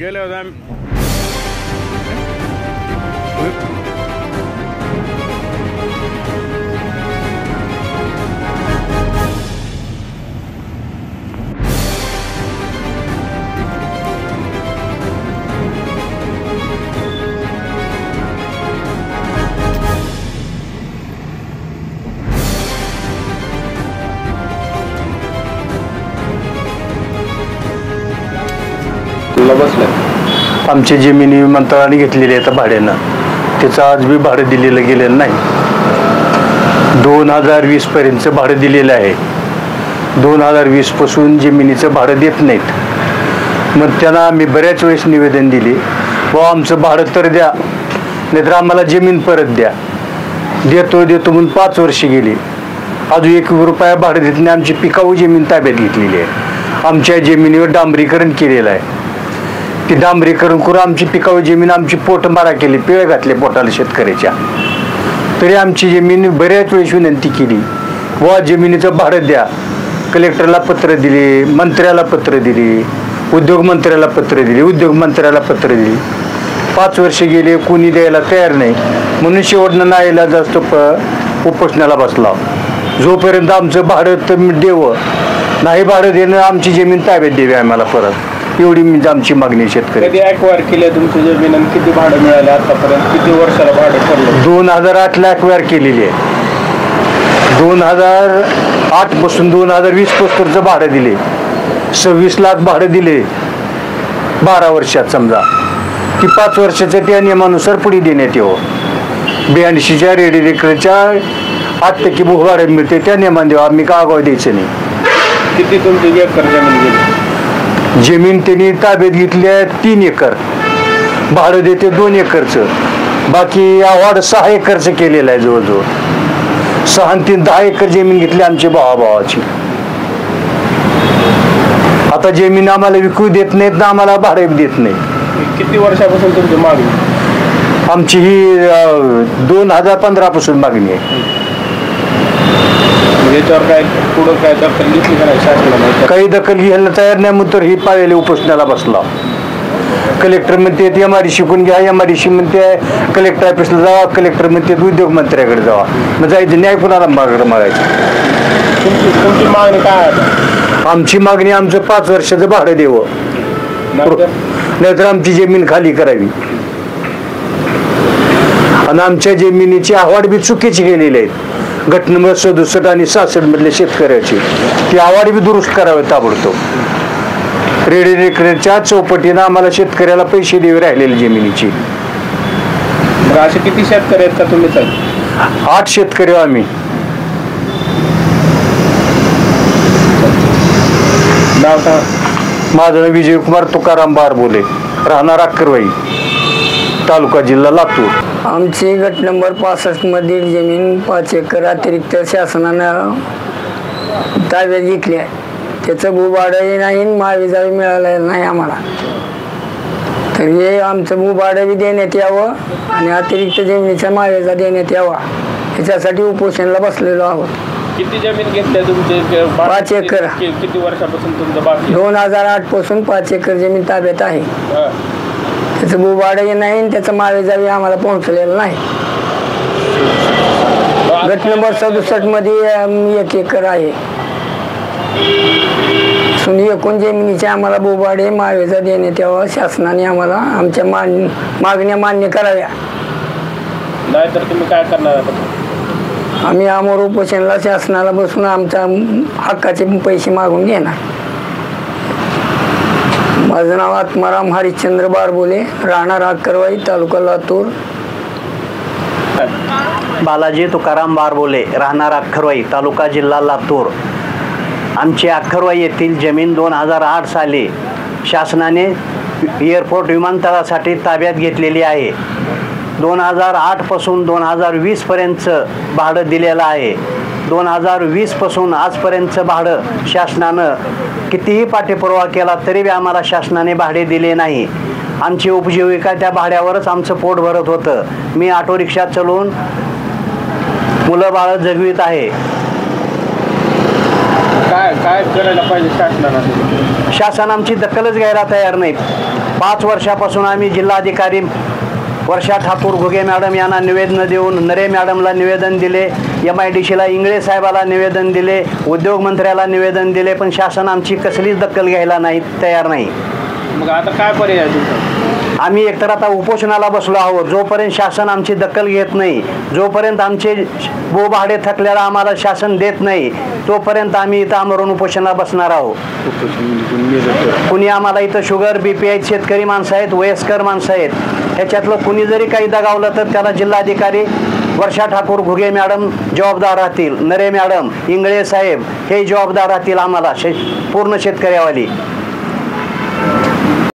गेले होते आम्ही आमची जमिनी विमानतळाने घेतलेली आहे भाड्यानं, त्याचं आज बी भाडं दिलेलं गेलेलं नाही. 2020 पर्यंतचं भाडं दिलेलं आहे. 2020 पासून जमिनीचं भाडं देत नाहीत. मग त्यांना आम्ही बऱ्याच वेळेस निवेदन दिले, व आमचं भाडं तर द्या, नाहीतर आम्हाला जमीन परत द्या. देतो म्हणून 5 वर्ष गेली, अजून 1 रुपया भाडं देत नाही. आमची पिकाऊ जमीन ताब्यात घेतलेली आहे. आमच्या जमिनीवर डांबरीकरण केलेलं आहे. ती डांबरीकरण करून आमची पिकाऊ जमीन आमची पोटमारा केली, पिळे घातले पोटाला शेतकऱ्याच्या. तरी आमची जमीन बऱ्याच वेळेस विनंती केली, व जमिनीचं भाडं द्या. कलेक्टरला पत्र दिले, मंत्र्याला पत्र दिले, उद्योग मंत्र्याला पत्र दिले, उद्योग मंत्र्याला पत्र दिली. 5 वर्ष गेले, कोणी द्यायला तयार नाही. म्हणून शेवटनं नाईला जास्त उपोषणाला बसला. जोपर्यंत आमचं भाडं तर देवं, नाही भाडं देणं, आमची जमीन ताब्यात द्यावी आम्हाला परत, एवढी आमची मागणी शेतकरी. कधी ॲक्वायर केली तुमची जमीन आणि किती भाडं मिळालं आतापर्यंत, किती वर्षाला भाडं ठरलं? 2008 ला ॲक्वायर केलेली आहे. 2008 पासून 2020 पर्यंतचं भाडं दिले. 26 लाख भाडं दिले 12 वर्षात. समजा ती 5 वर्षाच्या त्या नियमानुसार पुढे देण्यात यावं. 82च्या रेडिओच्या 8% भाडं मिळते, त्या नियमान देवा. आम्ही का आगाव द्यायचं नाही. किती तुमची एकर जमीन गेली? जमीन त्यांनी ताब्यात घेतली आहे 3 एकर, भाडं देते 2 एकरचं. बाकी आव्हाड 6 एकरचं केलेलं आहे. जवळजवळ 6 आणि 3 10 एकर जमीन घेतली आमची भावाभावाची. आता जमीन आम्हाला विकू देत नाहीत ना, आम्हाला भाडं देत नाही. किती वर्षापासून तुमची मागणी? आमची ही 2015 पासून मागणी आहे. याच्यावर काय पुढं काय दखल घेतली का नाही शासनाने? काही दखल घ्यायला तयार नाही, मग तर ही पाळलेली उपोषणाला बसला. कलेक्टर म्हणते MRDC शिकून घ्या, MRDC म्हणते कलेक्टर ऑफिसला जावा, कलेक्टर म्हणते उद्योग मंत्र्याकडे जावा. मग जायचं न्याय कुणाला मागायचं? तुमची मागणी काय आहे? आमची मागणी आमचं 5 वर्षाचं भाडं द्यावं, नाहीतर आमची जमीन खाली करावी. आणि आमच्या जमिनीची आवाड बी चुकीची गेलेली आहेत. गट नंबर 67 आणि 66 मधल्या शेतकऱ्याची ती आवाड बी दुरुस्त करावे ताबडतोब. रेडिओच्या चौपटीनं आम्हाला शेतकऱ्याला पैसे द्यावे राहिलेले जमिनीची. असे किती शेतकरी आहेत का तुम्ही? 8 शेतकरी आम्ही. नाव का? माझं नाव विजयकुमार तुकाराम बारबोले, राहणार अक्करवाई, तालुका जिल्हा लातूर. आमची गट नंबर 65 मधील जमीन 5 एकर अतिरिक्त शासनानं ताब्यात घेतली आहे. त्याचं भूभाडंही नाही, महाविजाही मिळालेलं नाही आम्हाला. तर हे आमचं भूभाडं बी देण्यात यावं आणि अतिरिक्त जमिनीचा महाविजा देण्यात यावा, याच्यासाठी उपोषणाला बसलेलो आहोत. किती जमीन घेतली तुमची? 5 एकर. किती वर्षापासून तुमचं बाकी? 2008 पासून 5 एकर जमीन ताब्यात आहे. त्याचं भूभाडंही नाही आणि त्याचं महाविजाही आम्हाला पोहोचलेलं नाही. गट नंबर 67 मध्ये 1 एकर आहे. एकूण जमिनीचे आम्हाला भूभाडे महाविजा देण्यात यावं. शासनाने आम्हाला आमच्या मागण्या मान्य कराव्या. नाहीतर तुम्ही काय करणार? आम्ही आमोर उपोषणाला शासनाला बसून आमच्या हक्काचे पैसे मागून घेणार. माझं नाव आत्माराम हरिश्चंद्र बारबोले, राहणार अक्करवाई, तालुका लातूर. बालाजी तुकाराम बारबोले, राहणार अक्करवाई, तालुका जिल्हा लातूर. आमची अक्करवाई येथील जमीन 2008 साली शासनाने एअरपोर्ट विमानतळासाठी ताब्यात घेतलेली आहे. 2008 पासून 2020 पर्यंतचं भाडं दिलेलं आहे. 2020 पासून आजपर्यंतचं भाडं शासनानं कितीही पाठपुरावा केला तरी बी आम्हाला शासनाने भाडे दिले नाही. आमची उपजीविका त्या भाड्यावरच आमचं पोट भरत होतं. मी ऑटो रिक्षा चालवून मुलं बाळ जगवित आहे. काय करायला पाहिजे शासनानं? शासन आमची दखलच घ्यायला तयार नाहीत. 5 वर्षापासून आम्ही जिल्हाधिकारी वर्षा ठाकूर घुगे मॅडम यांना निवेदन देऊन नरे मॅडमला निवेदन दिले, MIDCला इंगळे साहेबाला निवेदन दिले, उद्योग मंत्र्याला निवेदन दिले, पण शासन आमची कसलीच दखल घ्यायला नाही तयार नाही. मग आता काय पर्याय आहे तुमचा? आम्ही एकतर आता उपोषणाला बसलो आहोत. जोपर्यंत शासन आमची दखल घेत नाही, जोपर्यंत आमचे भाडे थकल्याला आम्हाला शासन देत नाही, तोपर्यंत आम्ही इथं आमरण उपोषणाला बसणार आहोत. कुणी आम्हाला इथं शुगर BP आहेत, शेतकरी माणसं आहेत, वयस्कर माणसं आहेत, ह्याच्यातलं कुणी जरी काही दगावलं तर त्याला जिल्हाधिकारी वर्षा ठाकूर घुगे मॅडम जबाबदार राहतील, नरे मॅडम, इंगळे साहेब हे जबाबदार राहतील आम्हाला पूर्ण शेतकऱ्यावाली.